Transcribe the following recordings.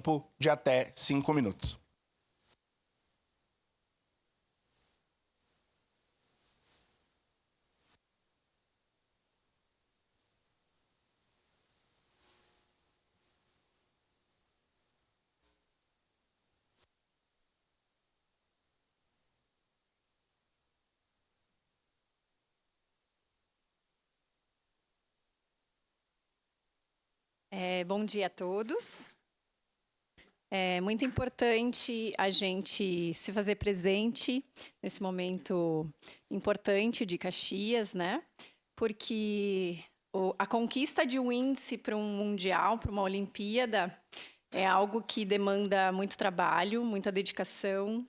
tempo de até 5 minutos. Bom dia a todos. É muito importante a gente se fazer presente nesse momento importante de Caxias, né? Porque a conquista de um índice para um mundial, para uma Olimpíada, é algo que demanda muito trabalho, muita dedicação,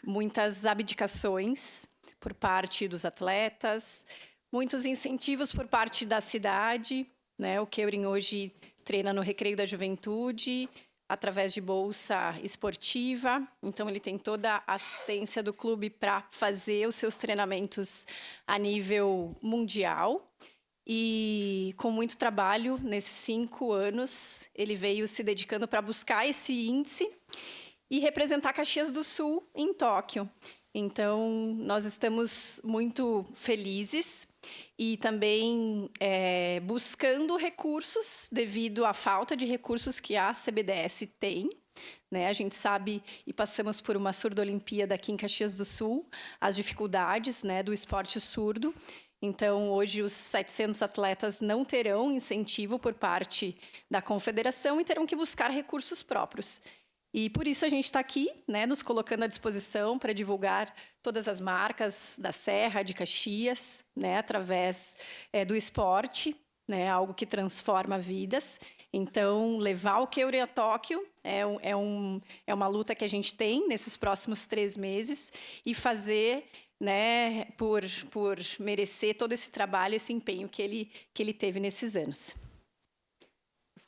muitas abdicações por parte dos atletas, muitos incentivos por parte da cidade, né? O Keurin hoje treina no Recreio da Juventude, através de bolsa esportiva. Então, ele tem toda a assistência do clube para fazer os seus treinamentos a nível mundial. E com muito trabalho, nesses 5 anos, ele veio se dedicando para buscar esse índice e representar Caxias do Sul em Tóquio. Então, nós estamos muito felizes e também buscando recursos devido à falta de recursos que a CBDS tem. Né? A gente sabe e passamos por uma surdo-olimpíada aqui em Caxias do Sul, as dificuldades, né, do esporte surdo. Então, hoje, os 700 atletas não terão incentivo por parte da confederação e terão que buscar recursos próprios. E por isso a gente está aqui, né, nos colocando à disposição para divulgar todas as marcas da Serra, de Caxias, né, através do esporte, né, algo que transforma vidas. Então, levar o Keurin a Tóquio é uma luta que a gente tem nesses próximos 3 meses e fazer, né, por merecer todo esse trabalho, esse empenho que ele teve nesses anos.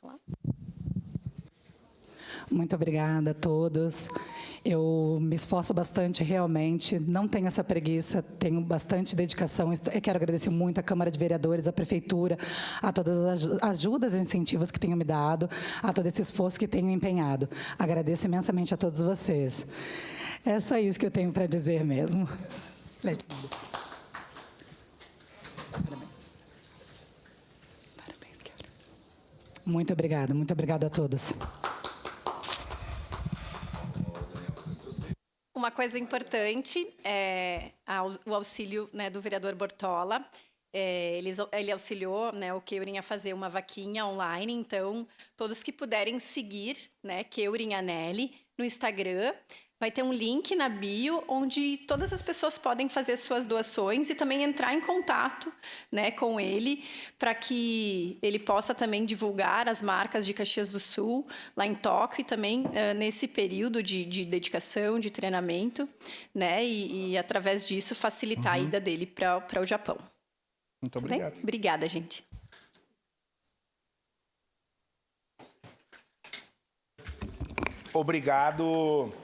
Vou falar? Muito obrigada a todos. Eu me esforço bastante, realmente, não tenho essa preguiça, tenho bastante dedicação. Eu quero agradecer muito à Câmara de Vereadores, à Prefeitura, a todas as ajudas e incentivos que tenham me dado, a todo esse esforço que tenham empenhado. Agradeço imensamente a todos vocês. É só isso que eu tenho para dizer mesmo. Parabéns. Parabéns, Keurin. Muito obrigado a todos. Uma coisa importante é o auxílio, né, do vereador Bortola. Ele auxiliou, né, o Keurin a fazer uma vaquinha online. Então, todos que puderem seguir, né, Keurin Anelli no Instagram, vai ter um link na bio onde todas as pessoas podem fazer suas doações e também entrar em contato, né, com ele para que ele possa também divulgar as marcas de Caxias do Sul lá em Tóquio e também nesse período de dedicação, de treinamento, né, e através disso facilitar a ida dele para o Japão. Muito obrigado. Bem? Obrigada, gente. Obrigado.